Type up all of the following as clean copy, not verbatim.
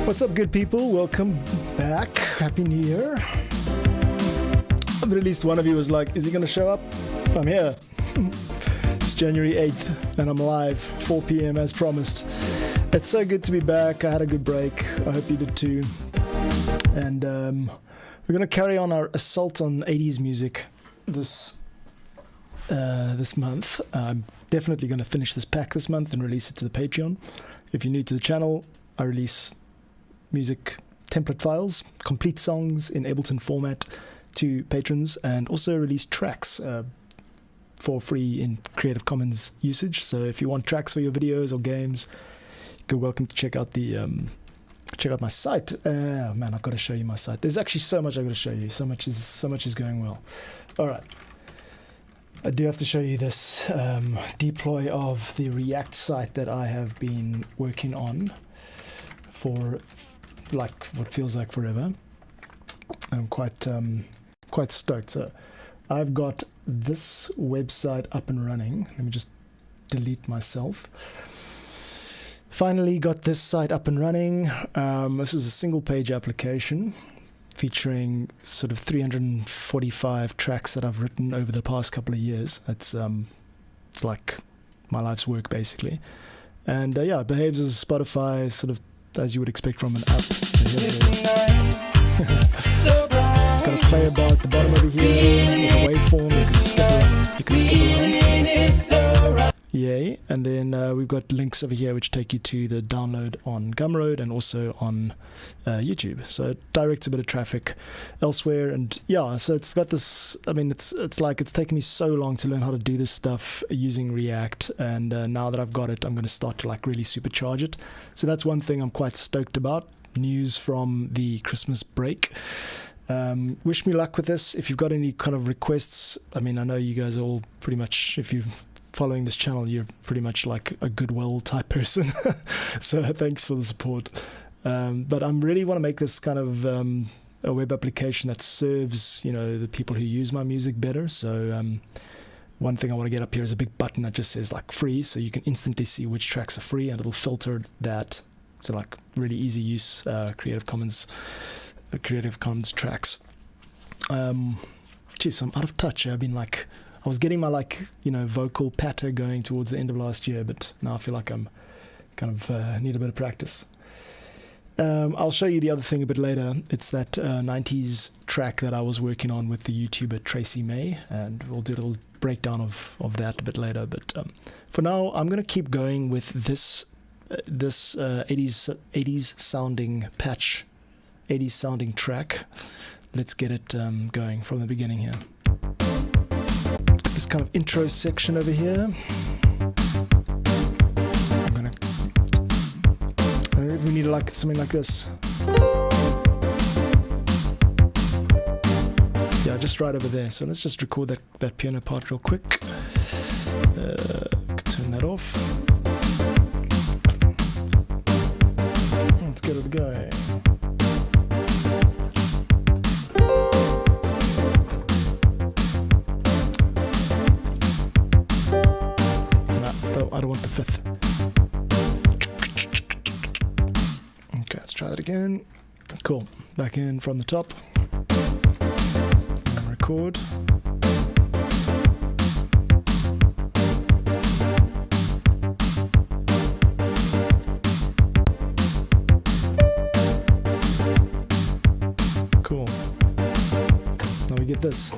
What's up, good people? Welcome back. Happy New Year. But at least one of you was like, is he going to show up? I'm here. It's January 8th and I'm live, 4 p.m. as promised. It's so good to be back. I had a good break. I hope you did too. And we're going to carry on our assault on 80s music this month. I'm definitely going to finish this pack this month and release it to the Patreon. If you're new to the channel, I release music template files, complete songs in Ableton format to patrons, and also release tracks for free in Creative Commons usage. So if you want tracks for your videos or games, you're welcome to check out my site. Man, I've got to show you my site. There's actually so much I've got to show you. So much is going well. All right. I do have to show you this deploy of the React site that I have been working on for like what feels like forever. I'm quite stoked. So I've got this website up and running. Let me just delete myself. Finally got this site up and running. This is a single page application featuring sort of 345 tracks that I've written over the past couple of years. It's like my life's work basically. And yeah, it behaves as Spotify, sort of as you would expect from an app. Got a player bar at the bottom over here with a waveform. You can skip around. Yay. And then we've got links over here which take you to the download on Gumroad and also on YouTube. So it directs a bit of traffic elsewhere. And yeah, so it's got this, I mean, it's like it's taken me so long to learn how to do this stuff using React. And now that I've got it, I'm going to start to like really supercharge it. So that's one thing I'm quite stoked about. News from the Christmas break. Wish me luck with this. If you've got any kind of requests, I mean, I know you guys are all pretty much, if you're following this channel, you're pretty much like a goodwill type person. So thanks for the support. But I really want to make this kind of a web application that serves, you know, the people who use my music better. So one thing I want to get up here is a big button that just says like free, so you can instantly see which tracks are free, and it'll filter that. So like really easy use Creative Commons tracks. Geez, I'm out of touch. I've been like, I was getting my like, you know, vocal patter going towards the end of last year, but now I feel like I'm kind of need a bit of practice. I'll show you the other thing a bit later. It's that 90s track that I was working on with the YouTuber Tracy May, and we'll do a little breakdown of that a bit later. But for now, I'm going to keep going with this 80s sounding patch, 80s sounding track. Let's get it going from the beginning here. This kind of intro section over here. We need like something like this. Yeah, just right over there. So let's just record that piano part real quick. Turn that off. Let's get it going. I don't want the fifth. Okay, let's try that again. Cool. Back in from the top. And record. Cool. Now we get this.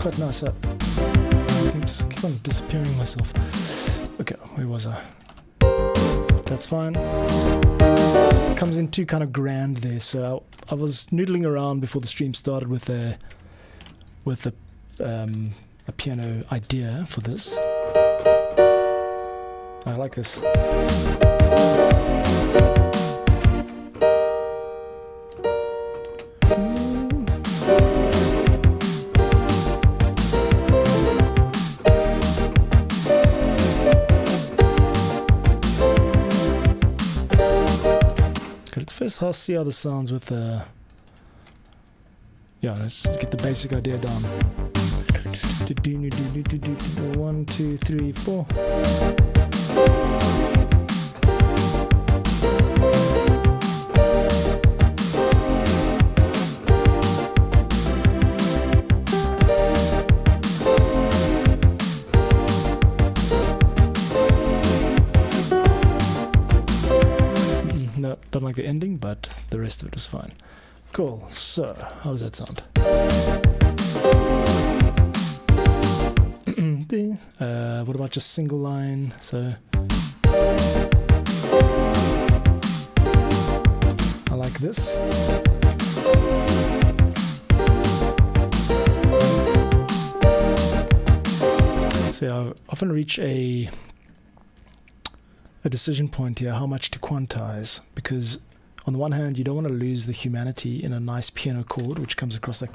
Quite nice. Oops, keep on disappearing myself. Okay, where was I? That's fine. It comes in too kind of grand there. So I was noodling around before the stream started with a piano idea for this. I like this. First, I'll see how this sounds with the yeah, let's get the basic idea down. 1, 2, 3, 4. No, don't like the ending, but the rest of it was fine. Cool. So, how does that sound? What about just single line? So I like this. So I often reach a decision point here, how much to quantize, because on the one hand you don't want to lose the humanity in a nice piano chord which comes across like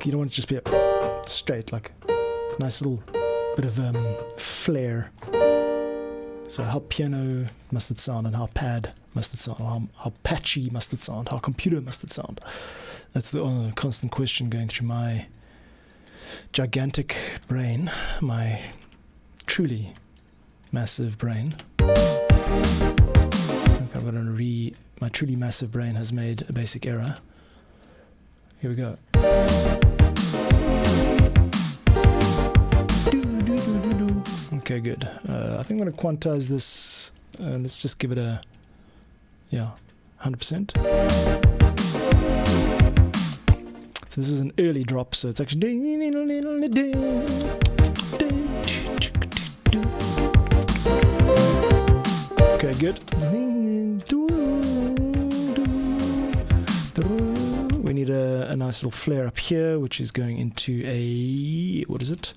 you don't want it to just be straight, like a nice little bit of flair. So how piano must it sound, and how pad must it sound, how patchy must it sound, how computer must it sound? That's the constant question going through my gigantic brain, my truly massive brain. Okay, I'm going to my truly massive brain has made a basic error. Here we go. Okay, good. I think I'm going to quantize this. Let's just give it a, 100%. So this is an early drop, so it's actually. Okay, good. We need a nice little flare up here, which is going into a, what is it?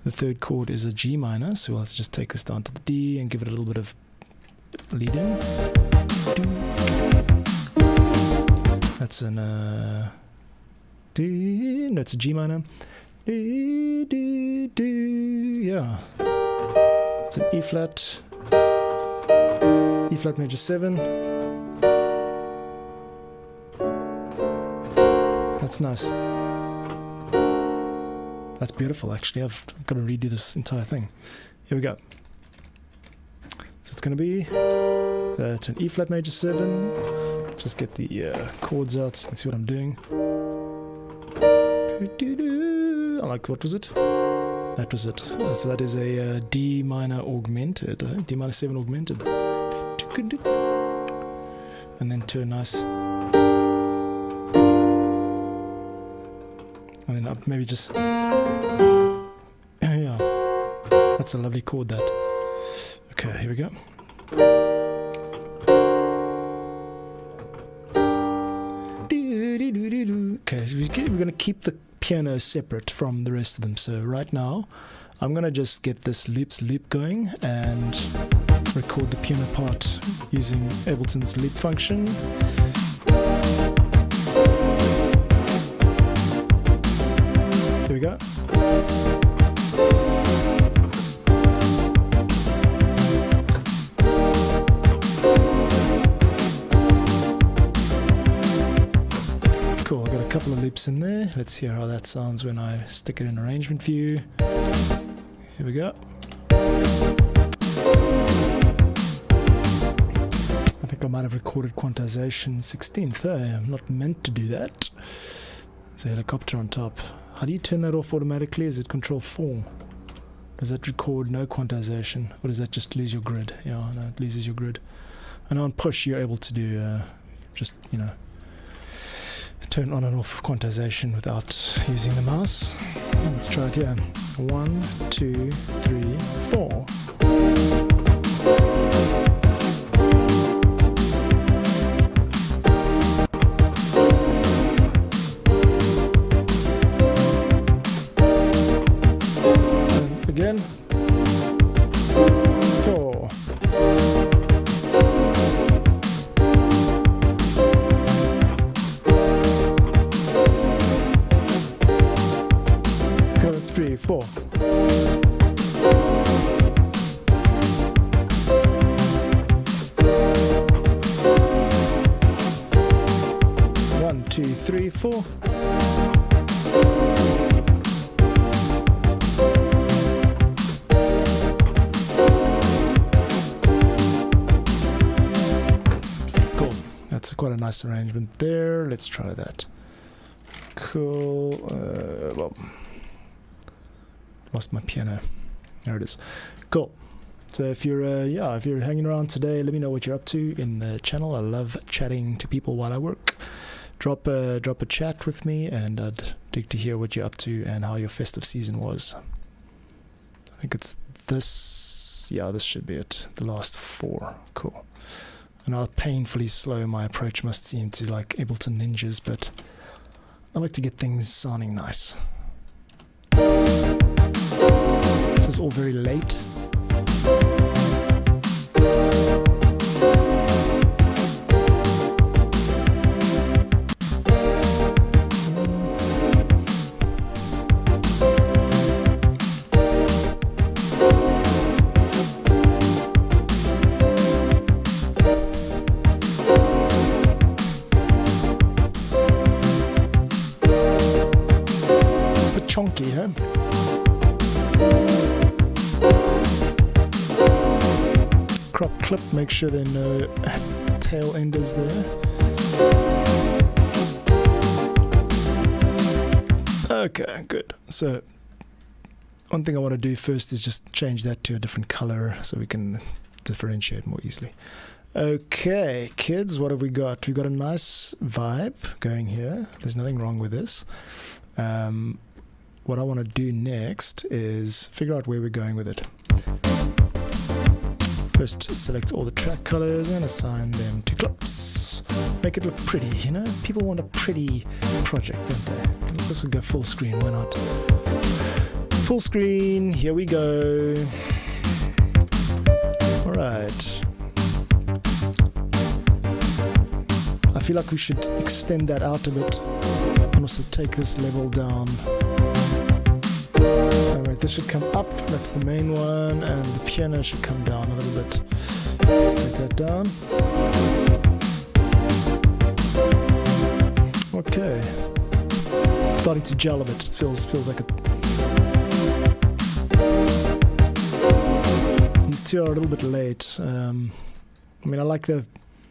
The third chord is a G minor, so we'll have to just take this down to the D and give it a little bit of lead in. That's an D, no, it's a G minor. Yeah. It's an E flat major 7. That's nice. That's beautiful, actually. I've got to redo this entire thing. Here we go. So it's going to be, it's an E flat major 7. Just get the chords out so you can see what I'm doing. I like, what was it? That was it. So that is a D minor augmented, D minor 7 augmented. And then to a nice, and then up maybe just, yeah, that's a lovely chord, that. Okay, here we go. Okay, we're going to keep the piano separate from the rest of them. So right now I'm going to just get this loop going and record the piano part using Ableton's loop function. Here we go. Cool, I've got a couple of loops in there. Let's hear how that sounds when I stick it in arrangement view. Here we go. I think I might have recorded quantization 16th. I'm not meant to do that. There's a helicopter on top. How do you turn that off automatically? Is it Control 4? Does that record no quantization? Or does that just lose your grid? Yeah, no, it loses your grid. And on push you're able to do just, turn on and off quantization without using the mouse. Let's try it here. 1, 2, 3, 4. And again. 4. Go 3, 4. 3, 4. Cool. That's quite a nice arrangement there. Let's try that. Cool. Well, lost my piano. There it is. Cool. So if you're if you're hanging around today, let me know what you're up to in the channel. I love chatting to people while I work. Drop a chat with me, and I'd dig to hear what you're up to and how your festive season was. I think it's this. Yeah, this should be it. The last 4. Cool. And how painfully slow my approach must seem to like Ableton ninjas, but I like to get things sounding nice. This is all very late. It's a bit chunky, huh? Crop clip, make sure there are no tail enders there. Okay, good. So one thing I want to do first is just change that to a different color so we can differentiate more easily. Okay, kids, what have we got? We've got a nice vibe going here. There's nothing wrong with this. What I want to do next is figure out where we're going with it. First, select all the track colors and assign them to clips. Make it look pretty, you know? People want a pretty project, don't they? This will go full screen, why not? Full screen, here we go. Alright. I feel like we should extend that out a bit and also take this level down. Alright, this should come up, that's the main one, and the piano should come down a little bit. Let's take that down. Okay. Starting to gel a bit, it feels like a... These two are a little bit late. I mean, I like the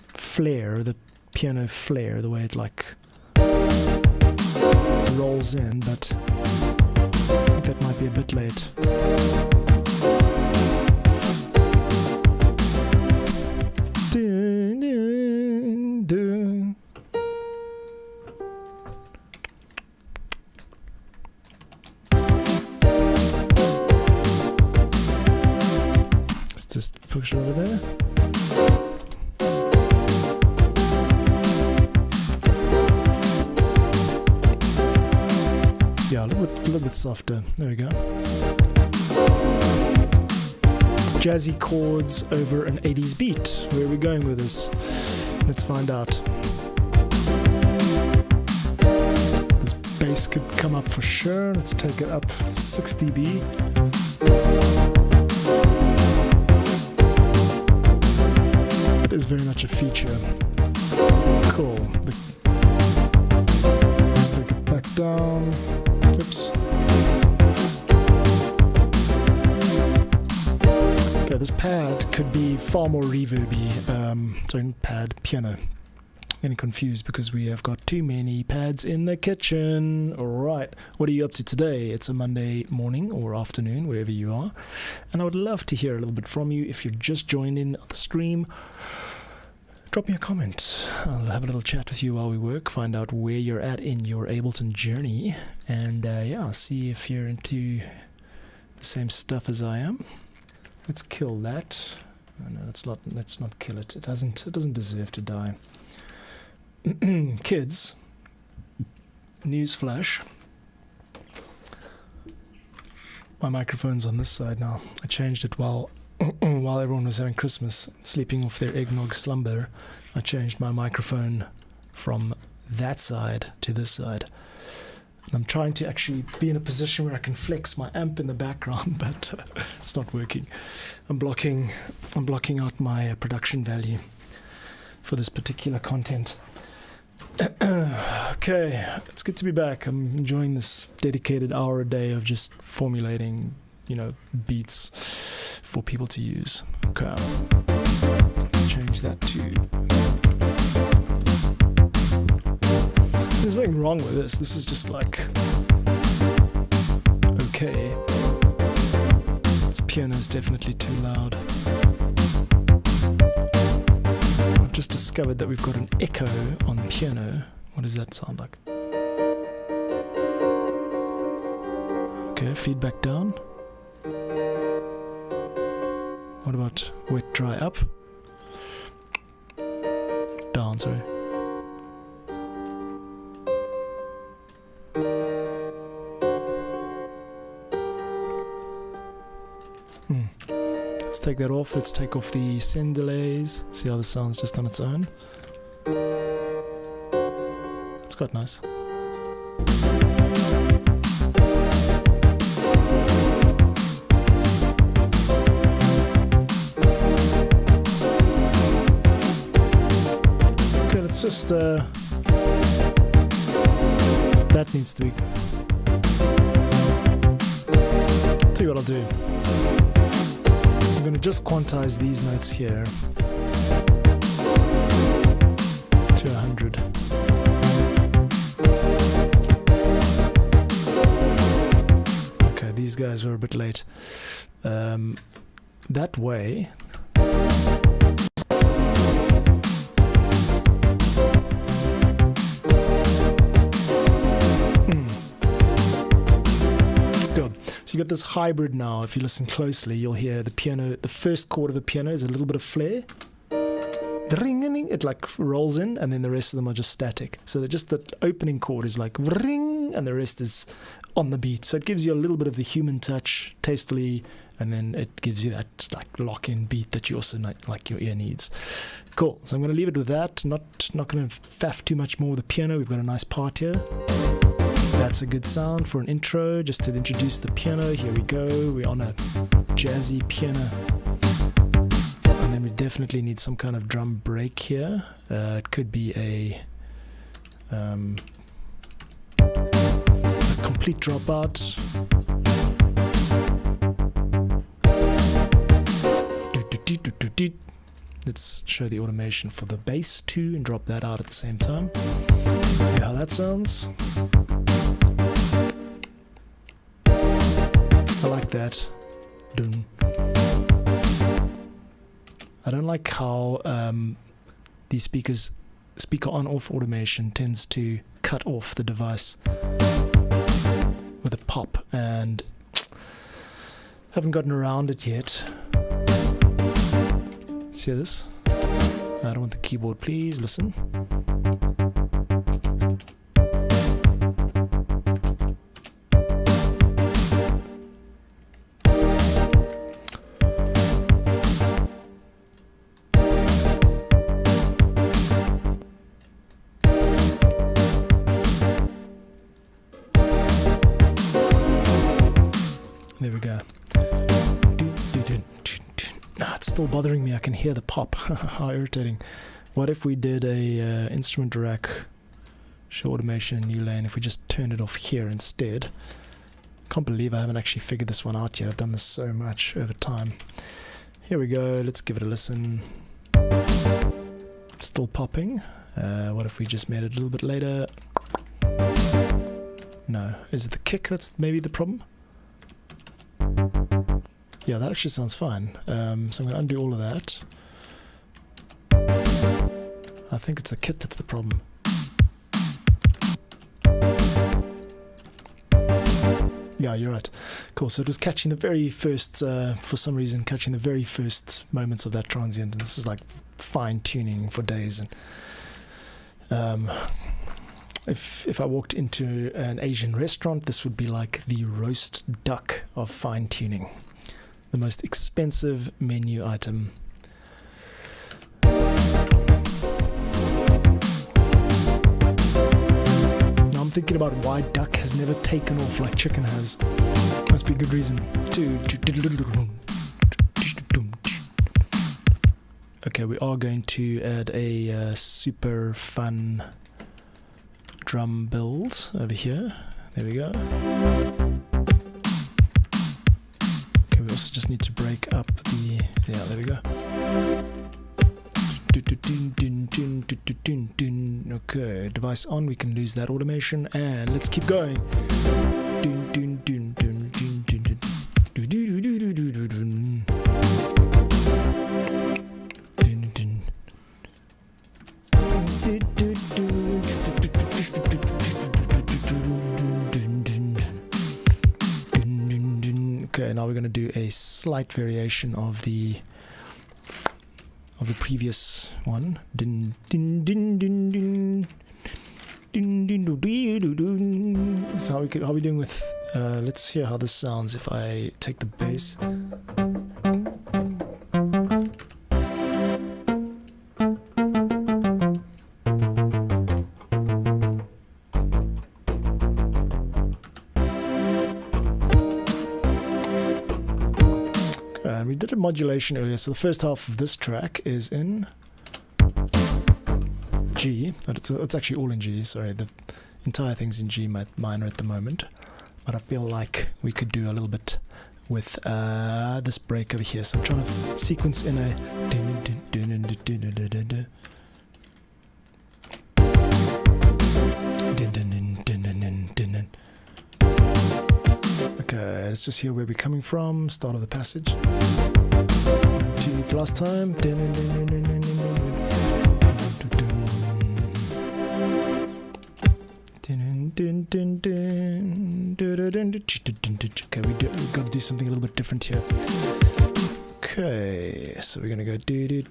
flair, the piano flair, the way it like rolls in, but I think that might be a bit late. Dun, dun, dun. Let's just push it over there. Yeah, a little bit softer. There we go. Jazzy chords over an 80s beat. Where are we going with this? Let's find out. This bass could come up for sure. Let's take it up 6 dB. It is very much a feature. Cool. Let's take it back down. Oops. Okay, this pad could be far more reverby. Sorry, not pad, piano. Getting confused because we have got too many pads in the kitchen. Alright, what are you up to today? It's a Monday morning or afternoon, wherever you are. And I would love to hear a little bit from you. If you're just joined in the stream, drop me a comment. I'll have a little chat with you while we work, find out where you're at in your Ableton journey, and yeah, see if you're into the same stuff as I am. Let's kill that. No, let's not kill it. It doesn't deserve to die. Kids, news flash. My microphone's on this side now. I changed it while everyone was having Christmas, sleeping off their eggnog slumber. I changed my microphone from that side to this side. And I'm trying to actually be in a position where I can flex my amp in the background, but it's not working. I'm blocking out my production value for this particular content. Okay, it's good to be back. I'm enjoying this dedicated hour a day of just formulating, beats for people to use. Okay, change that to... There's nothing wrong with this. This is just like... okay. This piano is definitely too loud. I've just discovered that we've got an echo on piano. What does that sound like? Okay, feedback down. What about wet, dry up? Down, sorry. Let's take that off. Let's take off the send delays. See how this sounds just on its own. It's quite nice. Okay, let's just that needs to be... Tell you what I'll do. I'm going to just quantize these notes here to 100. Okay, these guys were a bit late. That way... So you got this hybrid now. If you listen closely, you'll hear the piano, the first chord of the piano is a little bit of flair. It like rolls in, and then the rest of them are just static. So that just the opening chord is like ring, and the rest is on the beat. So it gives you a little bit of the human touch, tastefully, and then it gives you that like lock-in beat that you also like your ear needs. Cool. So I'm going to leave it with that. Not going to faff too much more with the piano. We've got a nice part here. That's a good sound for an intro, just to introduce the piano. Here we go, we're on a jazzy piano. And then we definitely need some kind of drum break here. It could be a complete dropout. Let's show the automation for the bass too and drop that out at the same time. See how that sounds. I like that. Dun. I don't like how these speaker on-off automation tends to cut off the device with a pop, and haven't gotten around it yet. See this? I don't want the keyboard, please listen. There we go. It's still bothering me. I can hear the pop. How irritating. What if we did a instrument rack show automation new lane? If we just turned it off here instead. Can't believe I haven't actually figured this one out yet. I've done this so much over time. Here we go. Let's give it a listen. Still popping. What if we just made it a little bit later? No. Is it the kick that's maybe the problem? Yeah, that actually sounds fine. So I'm going to undo all of that. I think it's the kit that's the problem. Yeah, you're right. Cool. So it was catching the very first, for some reason, catching the very first moments of that transient. And this is like fine tuning for days. And if I walked into an Asian restaurant, this would be like the roast duck of fine tuning. The most expensive menu item. Now I'm thinking about why duck has never taken off like chicken has. Must be a good reason. Okay, we are going to add a super fun drum build over here. There we go. Okay, we also just need to break up the, yeah, there we go. Okay, device on, we can lose that automation, and let's keep going. Okay, now we're going to do a slight variation of the previous one. So how are we doing with? Let's hear how this sounds if I take the bass. We did a modulation earlier, so the first half of this track is in G. It's actually all in G, sorry, the entire thing's in G minor at the moment, but I feel like we could do a little bit with this break over here, so I'm trying to sequence in a okay, let's just hear where we're coming from, start of the passage. Last time. Okay, we've got to do something a little bit different here. Okay, so we're gonna go do.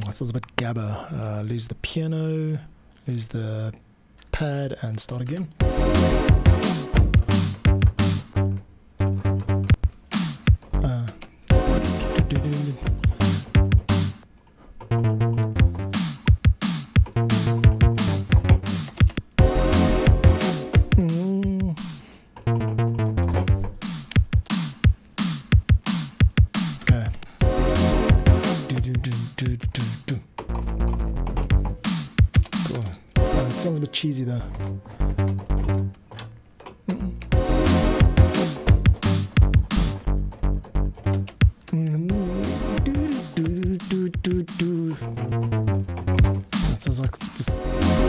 That sounds a bit gabber. Lose the piano, lose the pad, and start again. Sounds a bit cheesy though. That sounds like just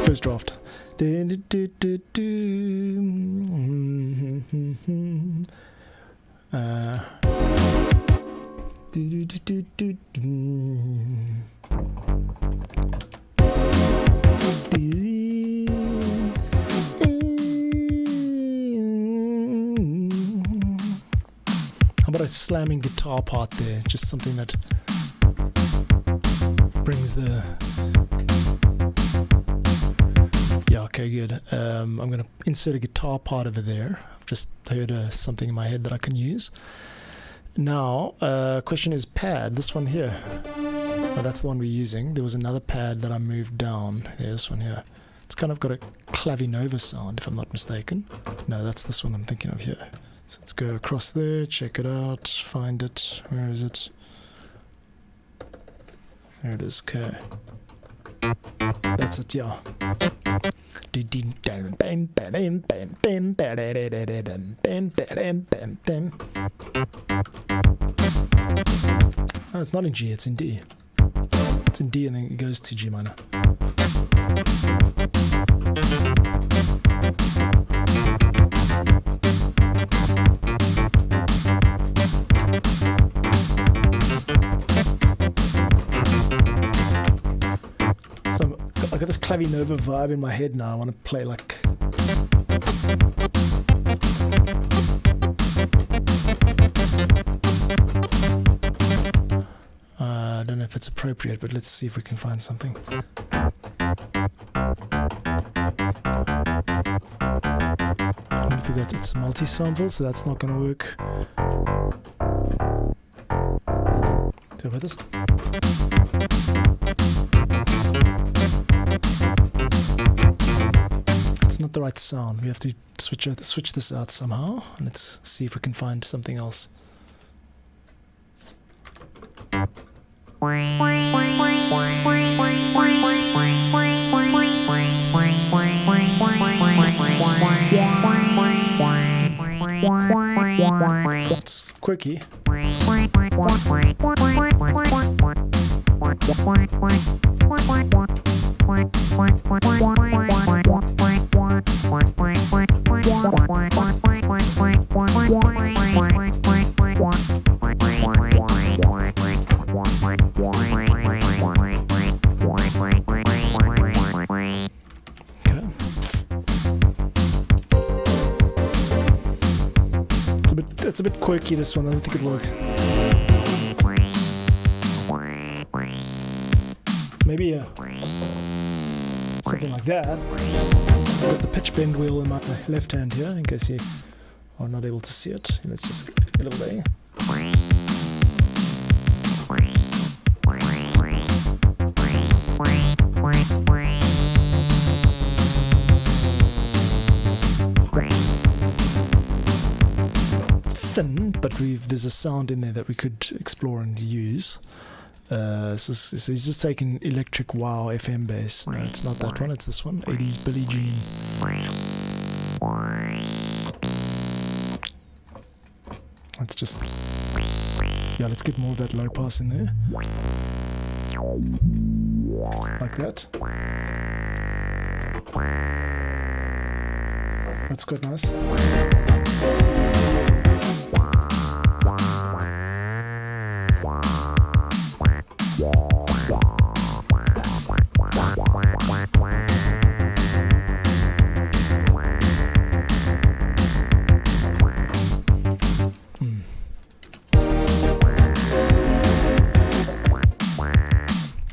first draft. How about a slamming guitar part there? Just something that brings the... Yeah, okay, good. I'm going to insert a guitar part over there. I've just heard something in my head that I can use. Now, question is pad, this one here. Oh, that's the one we're using. There was another pad that I moved down. Yeah, this one here. It's kind of got a clavinova sound, if I'm not mistaken. No, that's this one I'm thinking of here. So let's go across there, check it out, find it. Where is it? There it is, okay. That's it, yeah. Oh, it's not in G, it's in D. It's in D and then it goes to G minor. So I got this clavinova vibe in my head now. I want to play like... I don't know if it's appropriate, but let's see if we can find something. I forgot it's multi-sample, so that's not going to work. Do with this? It's not the right sound. We have to switch this out somehow. Let's see if we can find something else. It's quirky. It's a bit quirky, this one. I don't think it works. Maybe something like that. I've got the pitch bend wheel in my left hand here, in case you are not able to see it. Let's just a little there. Thin, but there's a sound in there that we could explore and use. So he's just taking electric wow FM bass. No, it's not that one, it's this one. 80s Billie Jean. Let's just, yeah, let's get more of that low pass in there. Like that. That's quite nice.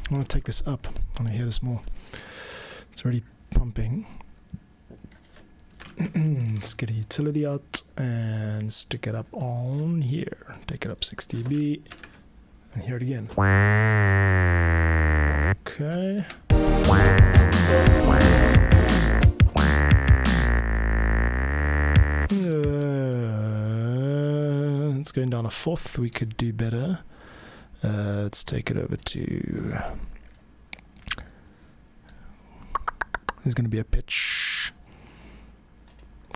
I want to take this up. I want to hear this more. It's already pumping. Let's get a utility out and stick it up on here. Take it up 6 dB and hear it again. Okay. It's going down a fourth. We could do better. Let's take it over to. There's going to be a pitch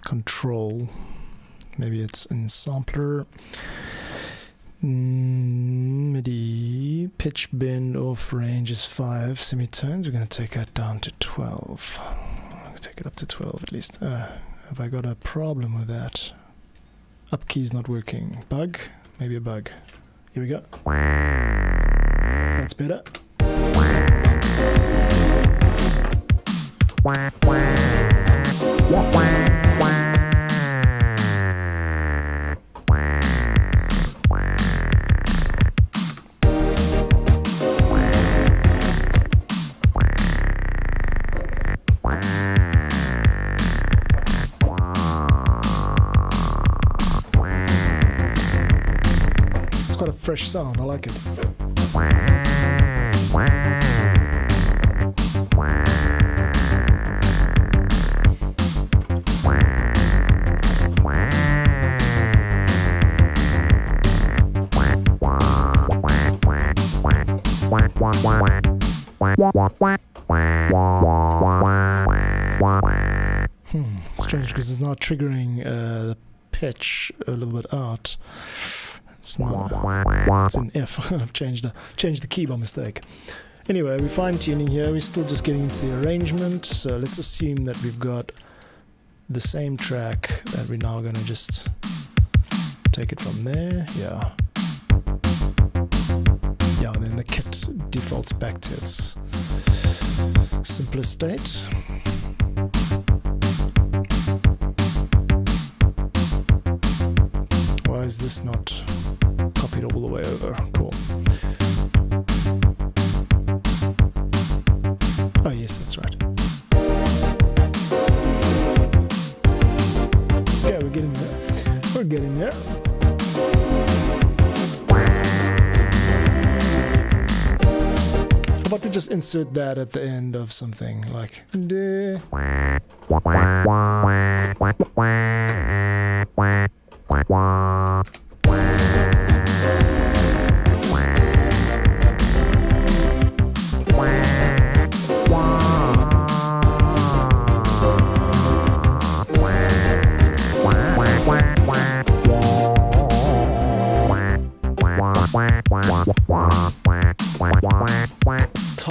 control. Maybe it's in sampler. MIDI pitch bend off range is 5 semitones. We're going to take that down to 12. I'm going to take it up to 12 at least. Have I got a problem with that? Up key's not working. Bug? Maybe a bug. Here we go. That's better. It's quite a fresh sound, I like it. Strange because it's not triggering the pitch a little bit out. It's not. It's an F. I've changed the key by mistake. Anyway, we're fine tuning here. We're still just getting into the arrangement. So let's assume that we've got the same track that we're now going to just take it from there. Yeah. Yeah, then the kit defaults back to its simplest state. Why is this not copied all the way over? Cool. Oh yes, that's right. Yeah, we're getting there. We're getting there. How about we just insert that at the end of something like duh.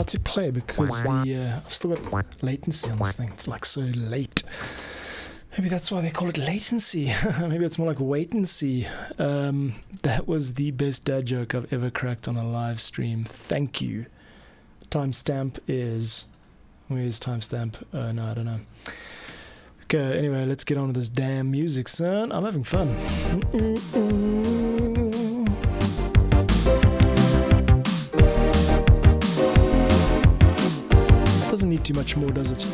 about to play because the I've still got latency on this thing. It's like so late. Maybe that's why they call it latency. Maybe it's more like wait and see. That was the best dad joke I've ever cracked on a live stream. Thank you. Timestamp is... Where's timestamp? No, I don't know. Okay, anyway, let's get on with this damn music, son. I'm having fun. Doesn't need too much more, does it?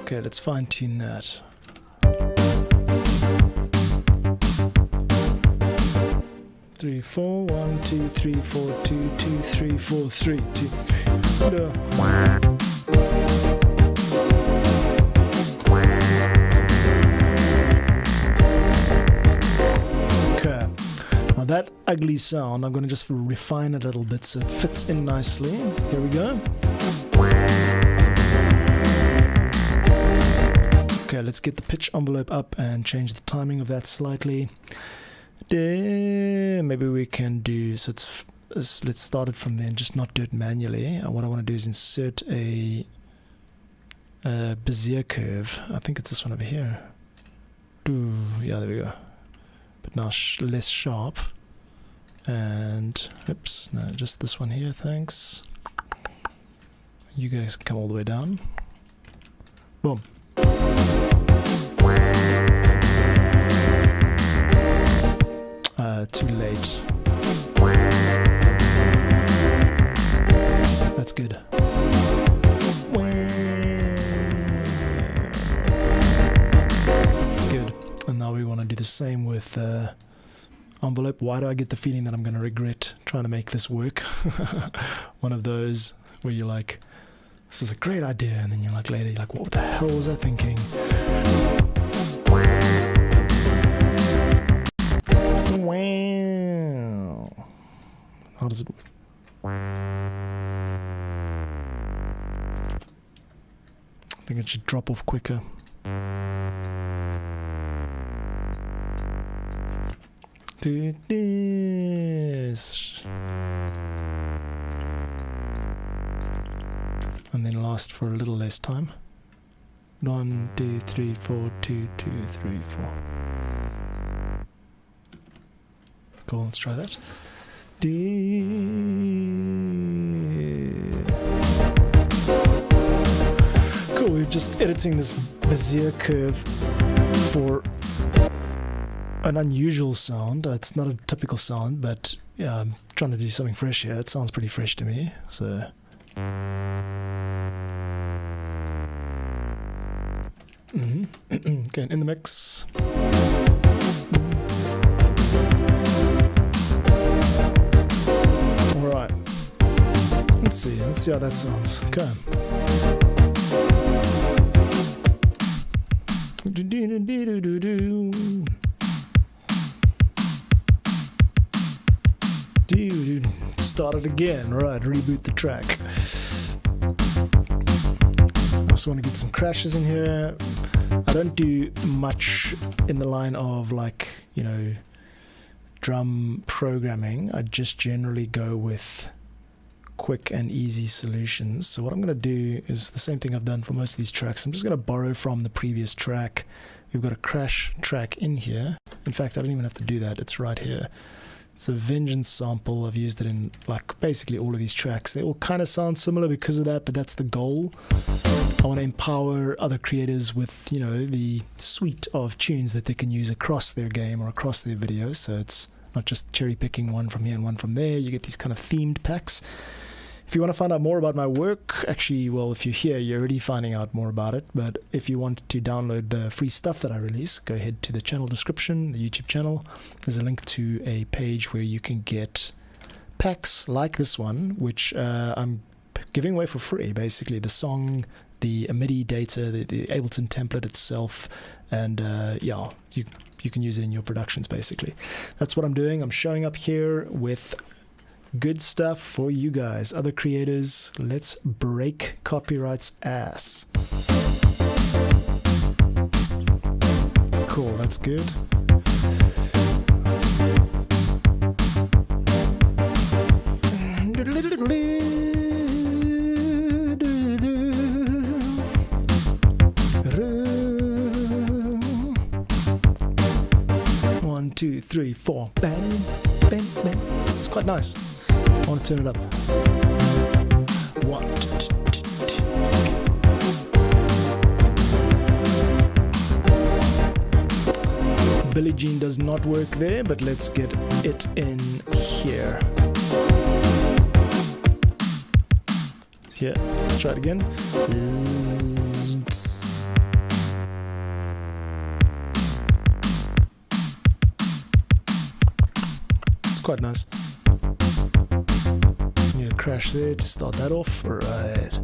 Okay, let's fine tune that. Three, four, 1, 2, 3, 4, 2, 2, 3, 4, 3, 2. Okay. Now that ugly sound, I'm going to just refine it a little bit so it fits in nicely. Here we go. Okay, let's get the pitch envelope up and change the timing of that slightly. Maybe we can do, so let's start it from there and just not do it manually. What I want to do is insert a Bezier curve. I think it's this one over here. Yeah, there we go. But now less sharp. And, oops, no, just this one here, thanks. You guys can come all the way down. Boom. Too late. That's good. Good. And now we want to do the same with envelope. Why do I get the feeling that I'm going to regret trying to make this work? One of those where you're like, this is a great idea, and then you're like later, you're like, what the hell was I thinking? Wow. How does it work? I think it should drop off quicker. Do this. And then last for a little less time. 1, 2, 3, 4, 2, 2, 3, 4. Cool, let's try that. Cool, we're just editing this Bezier curve for an unusual sound. It's not a typical sound, but yeah, I'm trying to do something fresh here. It sounds pretty fresh to me, so... Okay, in the mix. Alright. Let's see how that sounds. Okay. Start it again. Right, reboot the track. I also want to get some crashes in here. I don't do much in the line of, like, you know, drum programming. I just generally go with quick and easy solutions. So what I'm going to do is the same thing I've done for most of these tracks. I'm just going to borrow from the previous track. We've got a crash track in here. In fact, I don't even have to do that. It's right here. It's a Vengeance sample. I've used it in like basically all of these tracks. They all kind of sound similar because of that, but that's the goal. I want to empower other creators with, you know, the suite of tunes that they can use across their game or across their videos. So it's not just cherry picking one from here and one from there. You get these kind of themed packs. If you want to find out more about my work, actually, well, if you're here, you're already finding out more about it. But if you want to download the free stuff that I release, go ahead to the channel description, the YouTube channel. There's a link to a page where you can get packs like this one, which I'm giving away for free, basically. The song, the MIDI data, the Ableton template itself, and yeah, you can use it in your productions, basically. That's what I'm doing. I'm showing up here with good stuff for you guys, other creators. Let's break copyright's ass. Cool, that's good. 2, 3, 4. Bang, bang, bang. This is quite nice. I want to turn it up. 1, 2, 2. Billie Jean does not work there, but let's get it in here. Yeah, try it again. It's quite nice. Need a crash there to start that off. Right.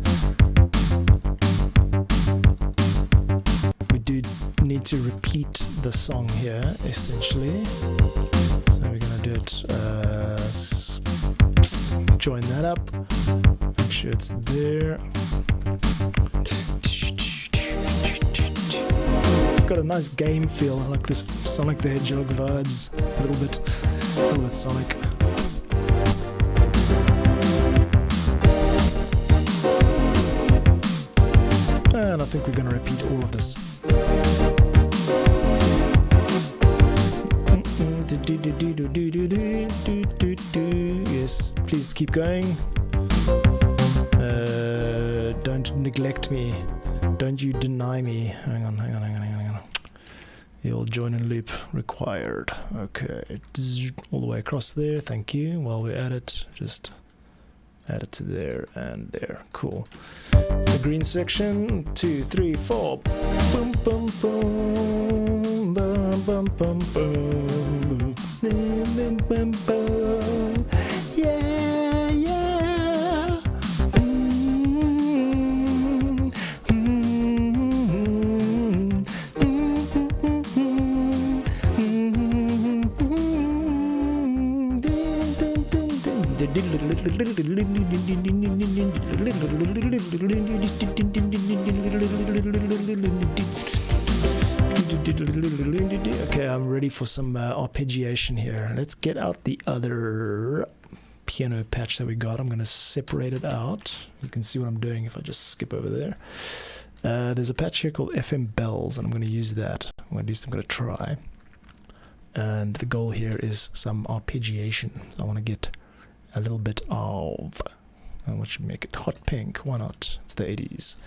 We do need to repeat the song here, essentially. So we're gonna do it. Join that up. Make sure it's there. It's got a nice game feel. I like this Sonic the Hedgehog vibes. A little bit Sonic. And I think we're going to repeat all of this. Yes, please keep going. Don't neglect me. Don't you deny me. Hang on. The old join and loop required. Okay. All the way across there. Thank you. While we're at it, just add it to there and there. Cool. The green section. 2, 3, 4. Boom, boom, boom. Boom, boom, boom, boom. Boom, boom, boom. Yeah, yeah. Okay, I'm ready for some arpeggiation here. Let's get out the other piano patch that we got. I'm going to separate it out. You can see what I'm doing if I just skip over there. There's a patch here called FM Bells, and I'm going to use that. Or at least I'm going to try. And the goal here is some arpeggiation. I want to get a little bit of, what should make it hot pink? Why not? It's the 80s.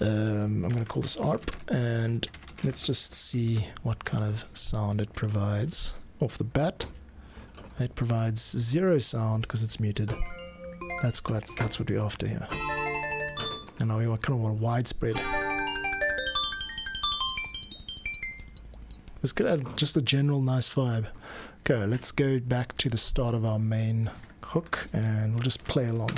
I'm going to call this ARP, and let's just see what kind of sound it provides. Off the bat, it provides 0 sound because it's muted. That's what we're after here. And now we kind of want widespread. Let's get out just a general nice vibe. Okay, let's go back to the start of our main hook and we'll just play along.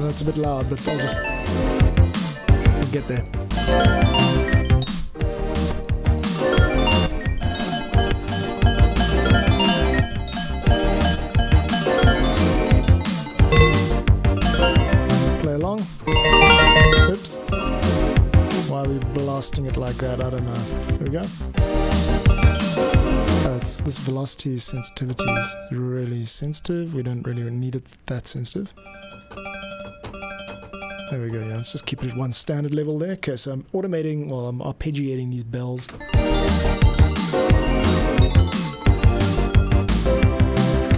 It's a bit loud, but I'll just get there. Play along. Oops. Why are we blasting it like that? I don't know. Here we go. This velocity sensitivity is really sensitive. We don't really need it that sensitive. There we go, yeah, let's just keep it at one standard level there. Okay, so I'm automating, well, I'm arpeggiating these bells.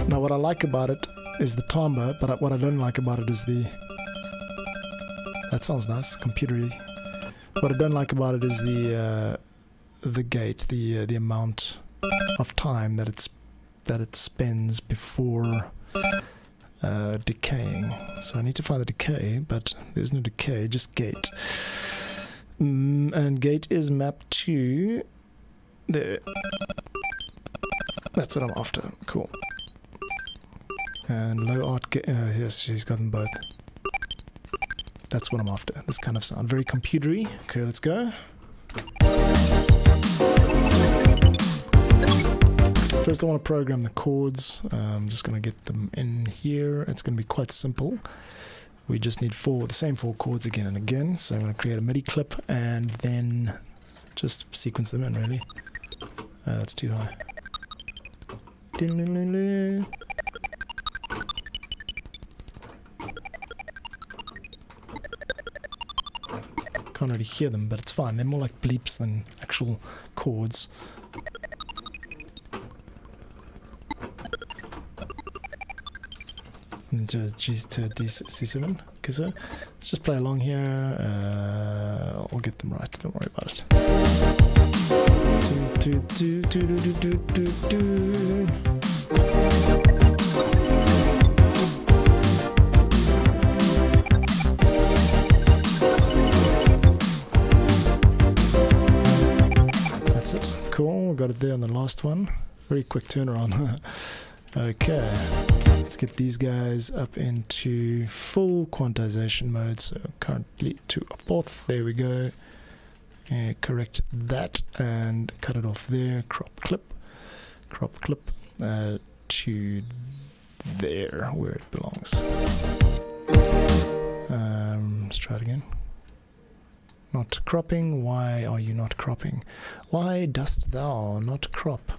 Now what I like about it is the timbre, but what I don't like about it is that sounds nice, computery. What I don't like about it is the gate, the amount of time that it spends before decaying. So I need to find the decay, but there's no decay, just gate. And gate is mapped to there. That's what I'm after. Cool. And low art gate. Yes, she's got them both. That's what I'm after. This kind of sound, very computery. Okay, let's go. First I want to program the chords. I'm just going to get them in here. It's going to be quite simple. we just need the same 4 chords again and again. So I'm going to create a MIDI clip and then just sequence them in, really. That's too high. Can't really hear them, but it's fine. They're more like bleeps than actual chords. And to C7. Okay, so let's just play along here. I'll get them right. Don't worry about it. That's it. Cool. Got it there on the last one. Very quick turnaround. Okay. Let's get these guys up into full quantization mode. So currently to a 4th. There we go. Correct that and cut it off there. Crop clip to there where it belongs. Let's try it again. Not cropping. Why are you not cropping? Why dost thou not crop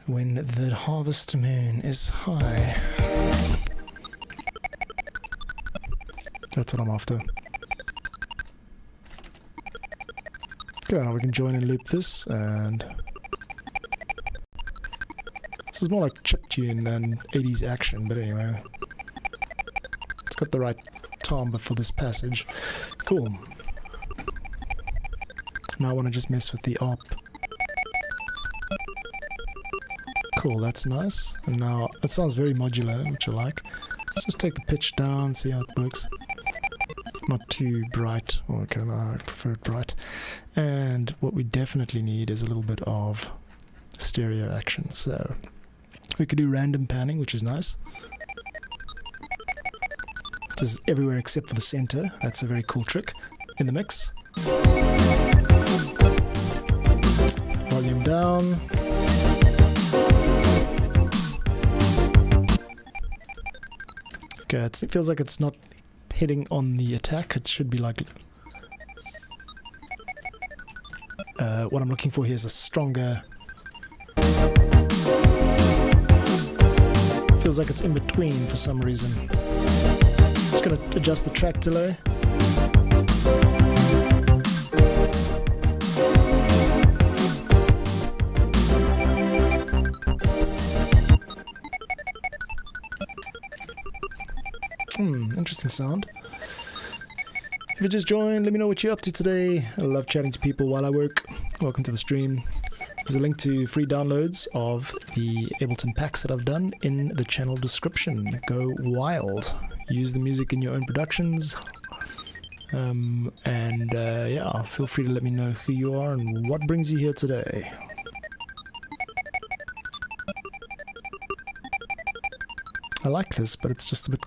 when the harvest moon is high? That's what I'm after. Okay, now we can join and loop this, and this is more like chiptune than 80s action, but anyway, it's got the right timbre for this passage. Cool. Now I want to just mess with the ARP. Cool, that's nice. And now it sounds very modular, which I like. Let's just take the pitch down, see how it works. Not too bright. Okay, no, I prefer it bright. And what we definitely need is a little bit of stereo action. So we could do random panning, which is nice. This is everywhere except for the center. That's a very cool trick in the mix. Volume down. Okay, it feels like it's not hitting on the attack. It should be like... what I'm looking for here is a stronger... Feels like it's in between for some reason. Just gonna adjust the track delay. Interesting sound. If you just joined, let me know what you're up to today. I love chatting to people while I work. Welcome to the stream. There's a link to free downloads of the Ableton packs that I've done in the channel description. Go wild. Use the music in your own productions. Yeah, feel free to let me know who you are and what brings you here today. I like this, but it's just a bit...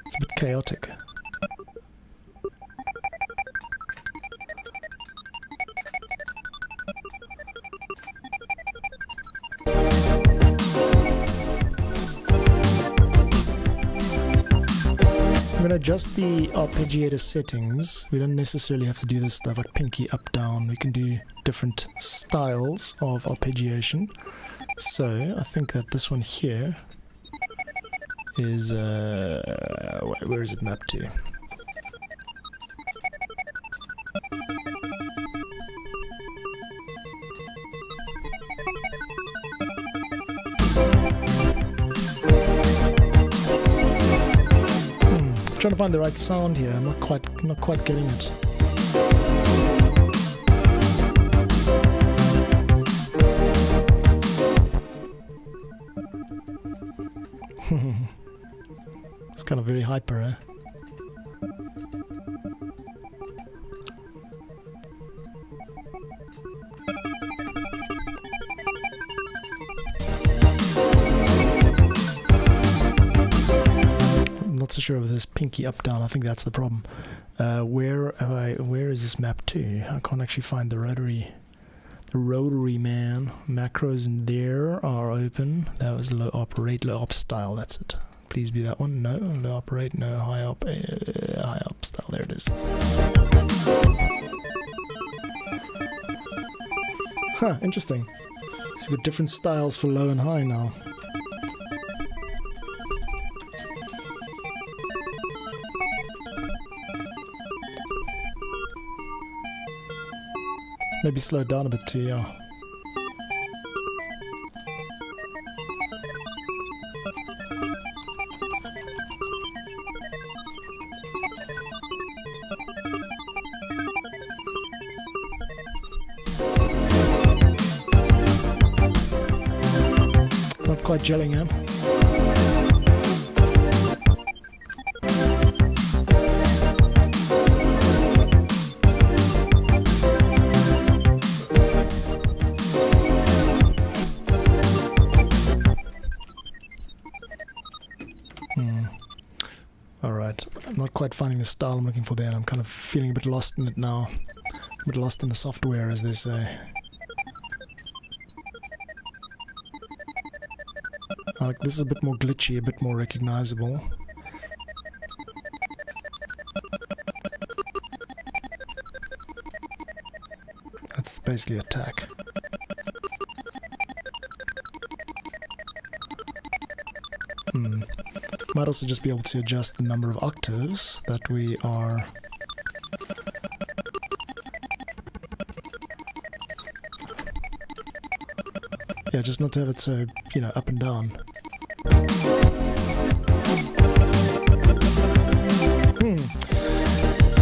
It's a bit chaotic. I'm going to adjust the arpeggiator settings. We don't necessarily have to do this stuff like pinky up down. We can do different styles of arpeggiation. So I think that this one here is where is it mapped to? Trying to find the right sound here. I'm not quite getting it. It's kind of very hyper, eh? Not so sure of this pinky up down. I think that's the problem. Where is this map to? I can't actually find the rotary Rotary man. Macros in there are open. That was low operate, low op style. That's it. Please be that one. No, low operate, no high op style. There it is. Huh, interesting. So we've got different styles for low and high now. Maybe slow it down a bit too, yeah. Not quite gelling, huh? Alright, I'm not quite finding the style I'm looking for there, and I'm kind of feeling a bit lost in it now. A bit lost in the software, as they say. Like, this is a bit more glitchy, a bit more recognizable. That's basically attack. Might also just be able to adjust the number of octaves that we are yeah, just not to have it so, you know, up and down.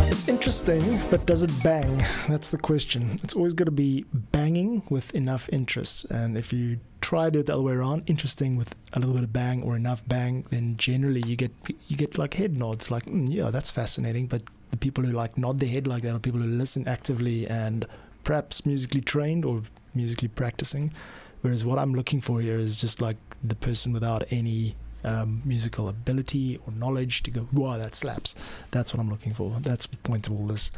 It's interesting, but does it bang? That's the question. It's always got to be banging with enough interest, and if you try to do it the other way around, interesting with a little bit of bang or enough bang, then generally you get like head nods, like yeah, that's fascinating. But the people who like nod their head like that are people who listen actively and perhaps musically trained or musically practicing, whereas what I'm looking for here is just like the person without any musical ability or knowledge to go, wow, that slaps. That's what I'm looking for. That's the point of all this.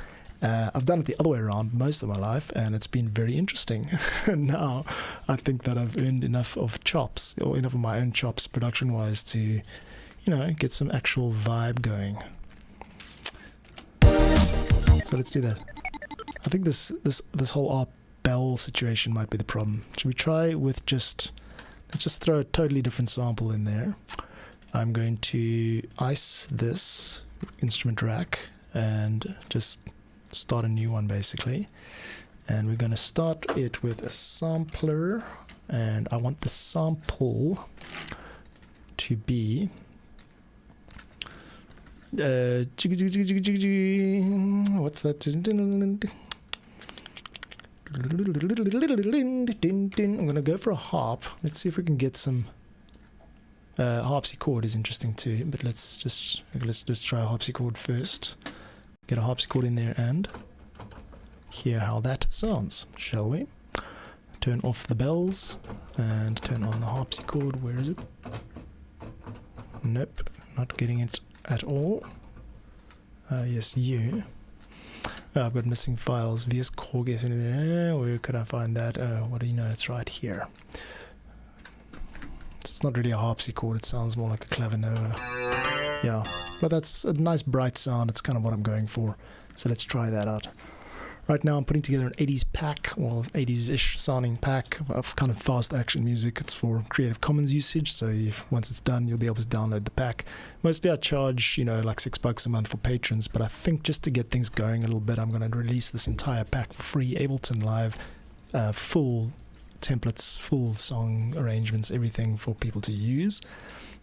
I've done it the other way around most of my life, and it's been very interesting. And now I think that I've earned enough of chops, or enough of my own chops production-wise, to, you know, get some actual vibe going. So let's do that. I think this whole art bell situation might be the problem. Should we try with just, let's just throw a totally different sample in there. I'm going to ice this instrument rack and just start a new one basically, and we're going to start it with a sampler, and I want the sample to be what's that? I'm going to go for a harp. Let's see if we can get some harpsichord is interesting too, but let's just try a harpsichord first. Get a harpsichord in there and hear how that sounds, shall we? Turn off the bells and turn on the harpsichord. Where is it? Nope, not getting it at all. Yes, you. Oh, I've got missing files. VS Korg, where could I find that? What do you know? It's right here. It's not really a harpsichord, it sounds more like a clavineaux. Yeah, but that's a nice bright sound. It's kind of what I'm going for. So let's try that out. Right now I'm putting together an 80s pack, well, 80s-ish sounding pack of kind of fast action music. It's for Creative Commons usage, so once it's done, you'll be able to download the pack. Mostly I charge, you know, like $6 a month for patrons, but I think just to get things going a little bit, I'm going to release this entire pack for free. Ableton Live, full templates, full song arrangements, everything for people to use.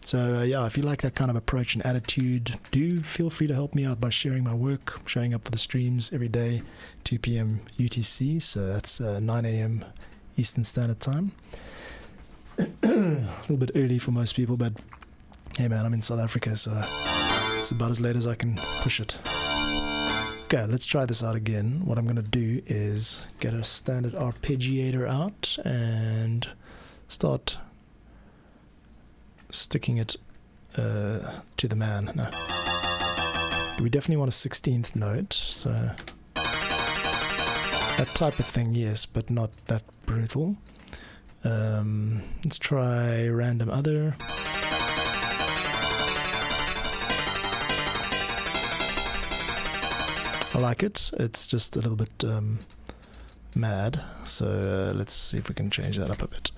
So yeah, if you like that kind of approach and attitude, do feel free to help me out by sharing my work, showing up for the streams every day, 2 p.m. UTC, so that's 9 a.m. Eastern Standard Time. A little bit early for most people, but hey man, I'm in South Africa, so it's about as late as I can push it. Okay, let's try this out again. What I'm going to do is get a standard arpeggiator out and start sticking it to the man. No. We definitely want a 16th note, so That type of thing, yes, but not that brutal. Let's try random other. I like it. It's just a little bit mad. So let's see if we can change that up a bit.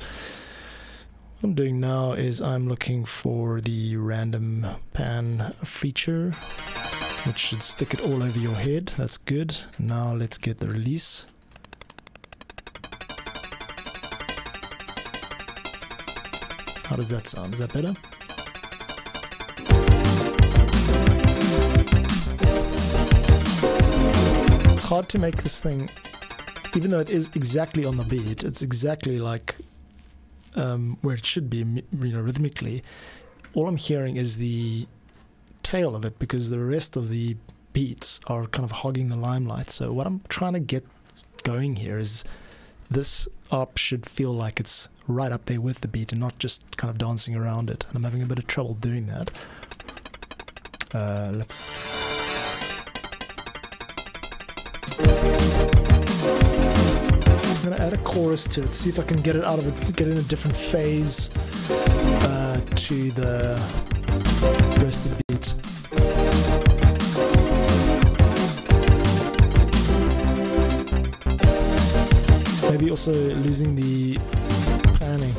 What I'm doing now is I'm looking for the random pan feature, which should stick it all over your head. That's good. Now let's get the release. How does that sound? Is that better? It's hard to make this thing, even though it is exactly on the beat, it's exactly like where it should be, you know, rhythmically. All I'm hearing is the tail of it, because the rest of the beats are kind of hogging the limelight. So what I'm trying to get going here is this up should feel like it's right up there with the beat and not just kind of dancing around it, and I'm having a bit of trouble doing that. Let's I'm gonna add a chorus to it, see if I can get it out of it, get it in a different phase to the rest of the beat. Maybe also losing the panning,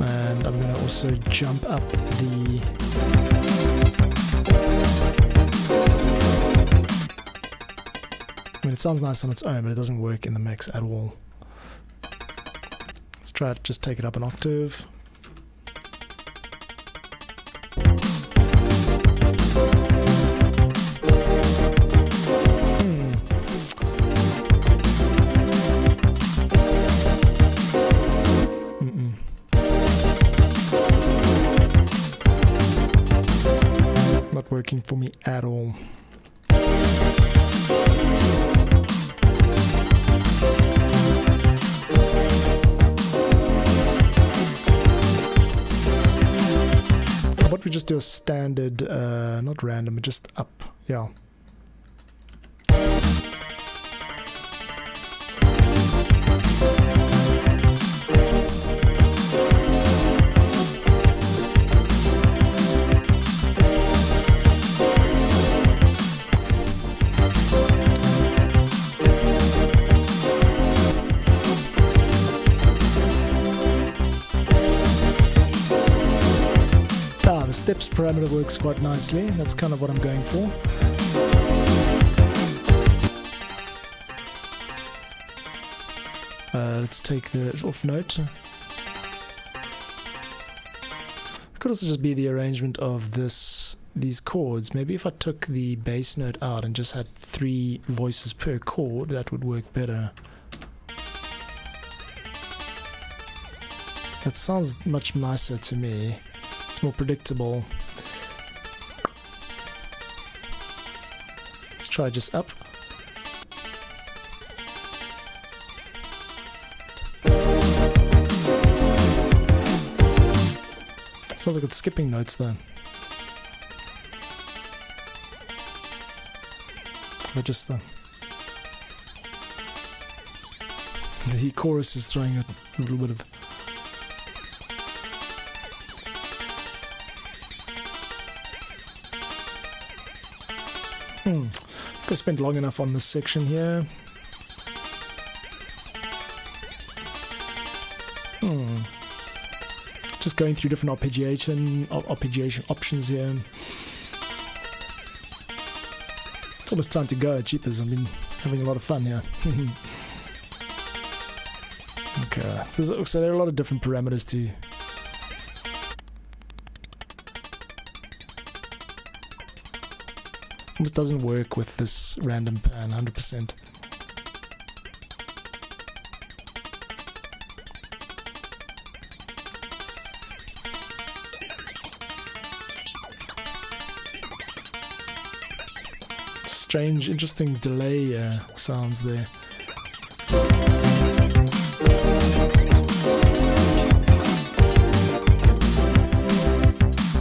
and I'm gonna also jump up the I mean, it sounds nice on its own, but it doesn't work in the mix at all. Let's try it, just take it up an octave. Not working for me at all. What we just do a standard, not random, but just up, yeah. Steps parameter works quite nicely. That's kind of what I'm going for. Let's take the off note. It could also just be the arrangement of these chords. Maybe if I took the bass note out and just had 3 voices per chord, that would work better. That sounds much nicer to me. It's more predictable. Let's try just up. Sounds like it's skipping notes though. But just the chorus is throwing a little bit of. I spent long enough on this section here. Just going through different arpeggiation options here. It's almost time to go. Jeepers, I've been having a lot of fun here. Okay, so there are a lot of different parameters to. It doesn't work with this random pan 100%. Strange, interesting delay sounds there.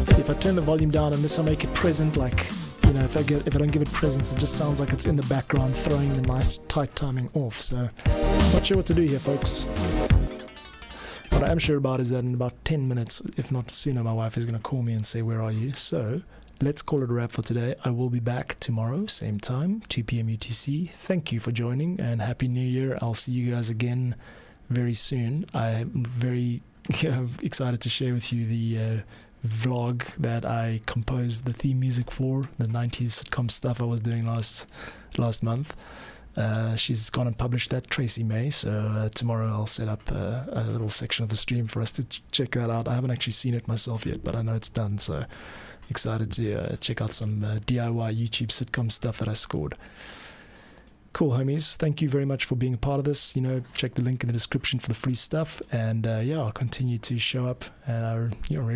See if I turn the volume down, unless I make it present like you know, if I don't give it presence, it just sounds like it's in the background throwing the nice tight timing off. So not sure what to do here, folks. What I am sure about is that in about 10 minutes, if not sooner, my wife is going to call me and say, where are you? So let's call it a wrap for today. I will be back tomorrow, same time, 2 p.m. UTC. Thank you for joining, and Happy New Year. I'll see you guys again very soon. I'm very excited to share with you the vlog that I composed the theme music for, the 90s sitcom stuff I was doing last month. She's gone and published that, Tracy May, so tomorrow I'll set up a little section of the stream for us to check that out. I haven't actually seen it myself yet, but I know it's done, so excited to check out some DIY YouTube sitcom stuff that I scored. Cool, homies. Thank you very much for being a part of this. You know, check the link in the description for the free stuff, and yeah, I'll continue to show up and